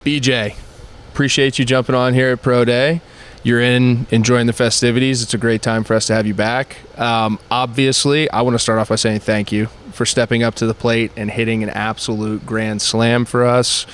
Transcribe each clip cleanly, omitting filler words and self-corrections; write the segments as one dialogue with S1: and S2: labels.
S1: BJ, appreciate you jumping on here at Pro Day. You're enjoying the festivities. It's a great time for us to have you back. Obviously, I want to start off by saying thank you for stepping up to the plate and hitting an absolute grand slam for us.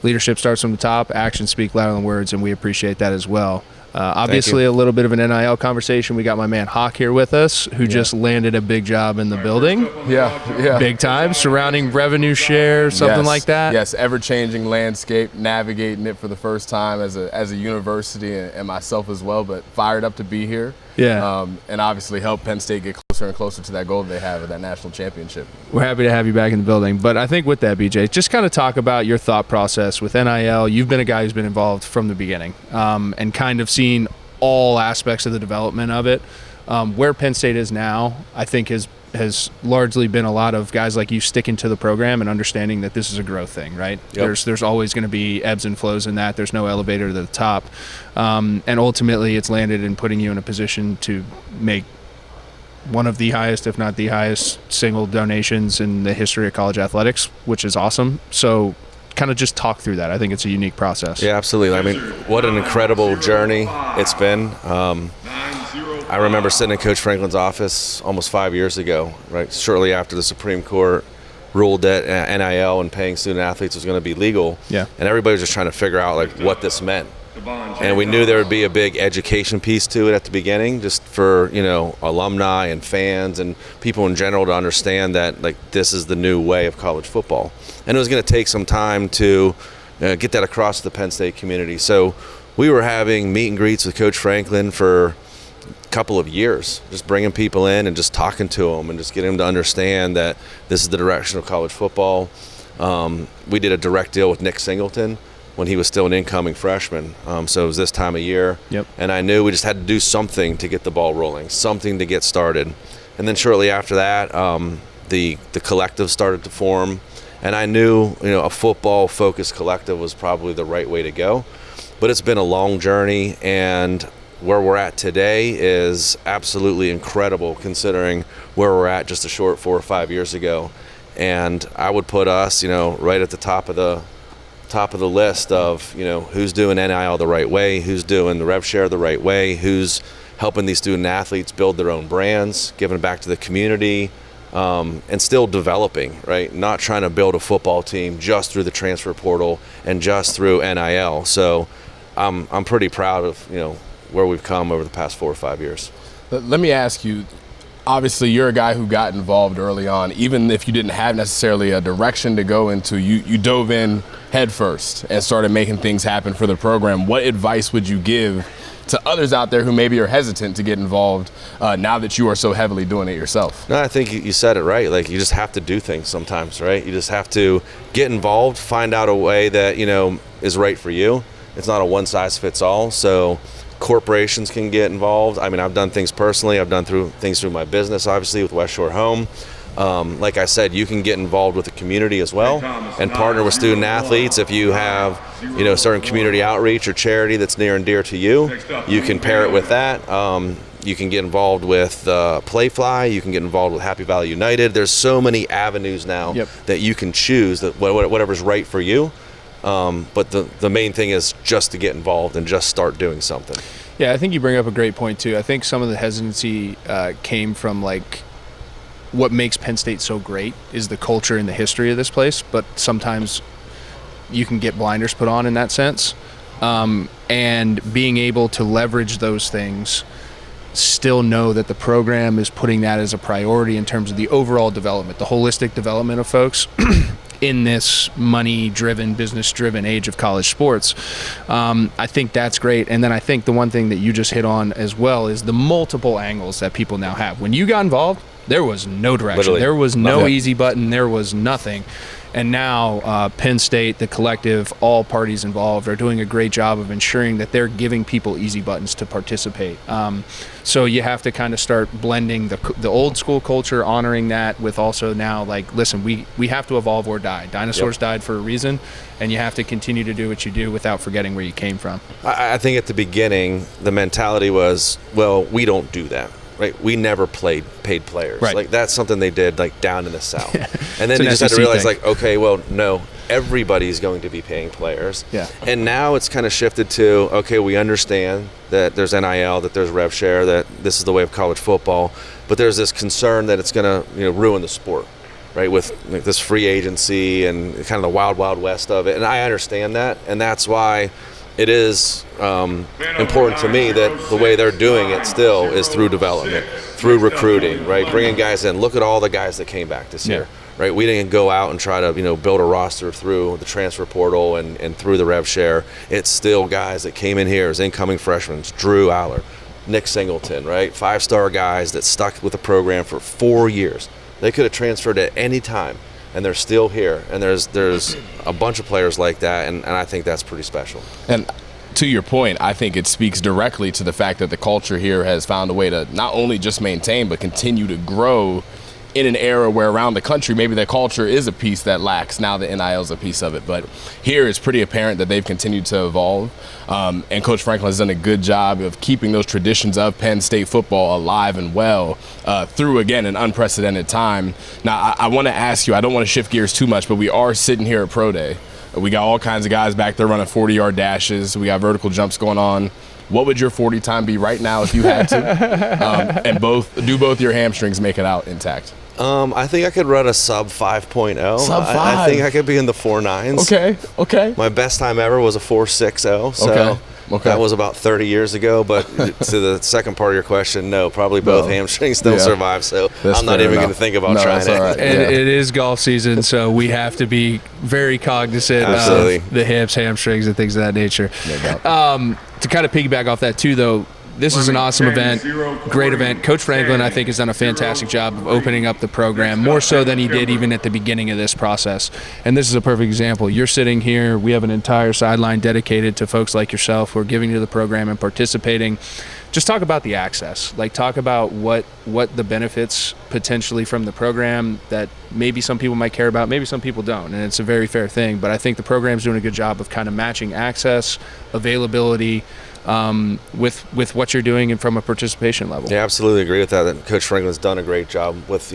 S1: Leadership starts from the top, actions speak louder than words, and we appreciate that as well. Obviously, a little bit of an NIL conversation. We got my man Hawk here with us, who just landed a big job in the building.
S2: Yeah.
S1: Big time, surrounding revenue share, something like that.
S2: Yes, ever-changing landscape, navigating it for the first time as a university and myself as well, but fired up to be here.
S1: Yeah.
S2: And obviously help Penn State get closer and closer to that goal they have of that national championship.
S1: We're happy to have you back in the building. But I think with that, BJ, just kind of talk about your thought process with NIL. You've been a guy who's been involved from the beginning and kind of seen all aspects of the development of it. Where Penn State is now, I think has largely been a lot of guys like you sticking to the program and understanding that this is a growth thing, right?
S2: Yep.
S1: There's always going to be ebbs and flows in that. There's no elevator to the top. And ultimately, it's landed in putting you in a position to make one of the highest, if not the highest, single donations in the history of college athletics, which is awesome. So kind of just talk through that. I think it's a unique process.
S3: Yeah, absolutely. I mean, what an incredible journey it's been. I remember sitting in Coach Franklin's office almost 5 years ago, right, shortly after the Supreme Court ruled that NIL and paying student athletes was going to be legal.
S1: Yeah.
S3: And everybody was just trying to figure out like what this meant. And we knew there would be a big education piece to it at the beginning, just for, alumni and fans and people in general to understand that like this is the new way of college football. And it was going to take some time to get that across to the Penn State community. So we were having meet and greets with Coach Franklin for a couple of years, just bringing people in and just talking to them and just getting them to understand that this is the direction of college football. We did a direct deal with Nick Singleton when he was still an incoming freshman. So it was this time of year.
S1: Yep.
S3: And I knew we just had to do something to get the ball rolling, something to get started. And then shortly after that, the collective started to form. And I knew, a football-focused collective was probably the right way to go. But it's been a long journey, and where we're at today is absolutely incredible considering where we're at just a short 4 or 5 years ago. And I would put us, right at the top of the list of, who's doing NIL the right way, who's doing the rev share the right way, who's helping these student athletes build their own brands, giving back to the community, and still developing, right? Not trying to build a football team just through the transfer portal and just through NIL. So I'm pretty proud of, where we've come over the past 4 or 5 years.
S2: Let me ask you, obviously you're a guy who got involved early on. Even if you didn't have necessarily a direction to go into, you dove in head first and started making things happen for the program. What advice would you give to others out there who maybe are hesitant to get involved now that you are so heavily doing it yourself?
S3: No, I think you said it right. Like, you just have to do things sometimes, right? You just have to get involved, find out a way that, is right for you. It's not a one-size-fits-all. So corporations can get involved. I mean, I've done things personally. I've done things through my business, obviously, with West Shore Home. Like I said, you can get involved with the community as well and partner with student athletes. If you have, certain community outreach or charity that's near and dear to you, you can pair it with that. You can get involved with Playfly. You can get involved with Happy Valley United. There's so many avenues now that you can choose, that whatever's right for you. But the main thing is just to get involved and just start doing something.
S1: Yeah, I think you bring up a great point too. I think some of the hesitancy came from like what makes Penn State so great is the culture and the history of this place, but sometimes you can get blinders put on in that sense. And being able to leverage those things, still know that the program is putting that as a priority in terms of the overall development, the holistic development of folks in this money-driven, business-driven age of college sports. I think that's great. And then I think the one thing that you just hit on as well is the multiple angles that people now have. When you got involved, there was no direction.
S3: Literally.
S1: There was no easy button. There was nothing. And now Penn State, the collective, all parties involved are doing a great job of ensuring that they're giving people easy buttons to participate. So you have to kind of start blending the old school culture, honoring that with also now, like, listen, we have to evolve or die. Dinosaurs died for a reason, and you have to continue to do what you do without forgetting where you came from.
S3: I think at the beginning, the mentality was, well, we don't do that. Right, we never paid players.
S1: Right.
S3: Like, that's something they did like down in the South. And then
S1: It's
S3: you
S1: an
S3: just had to
S1: SEC
S3: realize
S1: thing.
S3: like, okay, well, no, everybody's going to be paying players.
S1: Yeah.
S3: And now it's kind of shifted to, okay, we understand that there's NIL, that there's rev share, that this is the way of college football, but there's this concern that it's going to ruin the sport, right, with like this free agency and kind of the wild, wild west of it. And I understand that, and that's why it is important to me that the way they're doing it still is through development, through recruiting, right, bringing guys in. Look at all the guys that came back this year. Right, we didn't go out and try to build a roster through the transfer portal and through the rev share. It's still guys that came in here as incoming freshmen. Drew Aller, Nick Singleton, right, 5-star guys that stuck with the program for 4 years. They could have transferred at any time, and they're still here. And there's a bunch of players like that, and I think that's pretty special.
S2: And to your point, I think it speaks directly to the fact that the culture here has found a way to not only just maintain but continue to grow in an era where around the country maybe the culture is a piece that lacks. Now the NIL is a piece of it, but here it's pretty apparent that they've continued to evolve, and Coach Franklin has done a good job of keeping those traditions of Penn State football alive and well through, again, an unprecedented time. Now I want to ask you, I don't want to shift gears too much, but we are sitting here at Pro Day. We got all kinds of guys back there running 40-yard dashes. We got vertical jumps going on. What would your 40 time be right now if you had to? And both your hamstrings make it out intact?
S3: I think I could run a sub 5.0.
S2: Sub 5.
S3: I think I could be in the 4.9s.
S2: Okay.
S3: My best time ever was a 4.60. So that was about 30 years ago. But to the second part of your question, no, probably both hamstrings don't survive. So I'm not even going to think about trying it.
S1: Right. And it is golf season, so we have to be very cognizant of the hips, hamstrings, and things of that nature. To kind of piggyback off that too, though, this is an awesome event, great event. Coach Franklin, I think, has done a fantastic job of opening up the program, more so than he did even at the beginning of this process. And this is a perfect example. You're sitting here. We have an entire sideline dedicated to folks like yourself who are giving to the program and participating. Just talk about the access. Like, talk about what the benefits potentially from the program that maybe some people might care about, maybe some people don't, and it's a very fair thing. But I think the program's doing a good job of kind of matching access, availability, with what you're doing and from a participation level.
S3: Yeah, absolutely agree with that. That Coach Franklin's done a great job with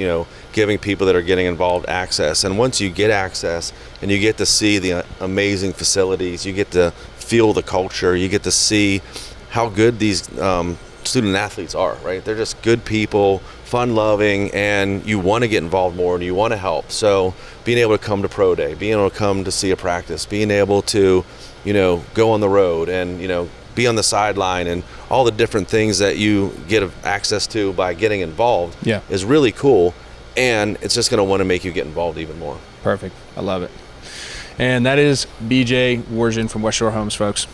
S3: giving people that are getting involved access. And once you get access and you get to see the amazing facilities, you get to feel the culture, you get to see how good these student athletes are. Right, they're just good people, fun-loving, and you want to get involved more and you want to help. So being able to come to Pro Day, being able to come to see a practice, being able to go on the road and be on the sideline and all the different things that you get access to by getting involved is really cool, and it's just going to want to make you get involved even more.
S1: Perfect. I love it. And that is BJ Werzyn from West Shore Homes, folks.